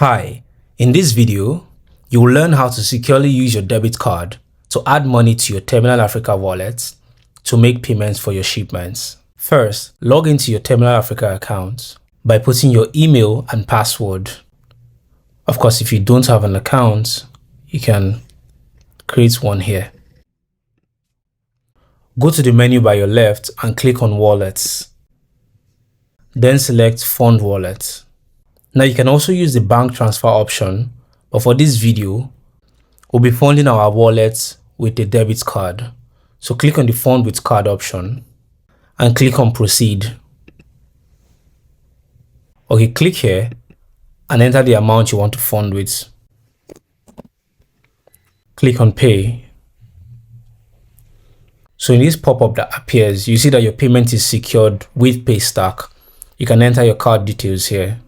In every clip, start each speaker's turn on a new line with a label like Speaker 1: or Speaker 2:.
Speaker 1: Hi, in this video, you will learn how to securely use your debit card to add money to your Terminal Africa wallet to make payments for your shipments. First, log into your Terminal Africa account by putting your email and password. Of course, if you don't have an account, you can create one here. Go to the menu by your left and click on Wallets. Then select Fund Wallet. Now you can also use the bank transfer option, but for this video, we'll be funding our wallet with a debit card. So click on the Fund with Card option and click on Proceed. Okay, click here and enter the amount you want to fund with. Click on Pay. So in this pop-up that appears, you see that your payment is secured with Paystack. You can enter your card details here.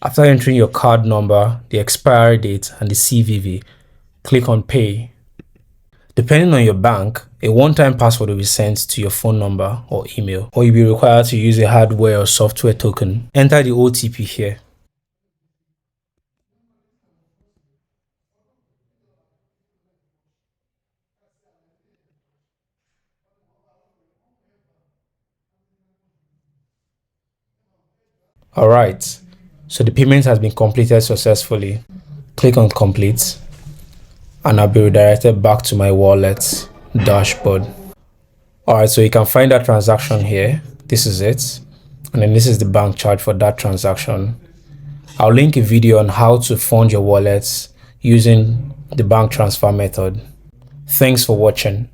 Speaker 1: After entering your card number, the expiry date, and the CVV, click on Pay. Depending on your bank, a one-time password will be sent to your phone number or email, or you'll be required to use a hardware or software token. Enter the OTP here. Alright, so the payment has been completed successfully. Click on Complete and I'll be redirected back to my wallet dashboard. Alright, so you can find that transaction here. This is it. And then this is the bank charge for that transaction. I'll link a video on how to fund your wallets using the bank transfer method. Thanks for watching.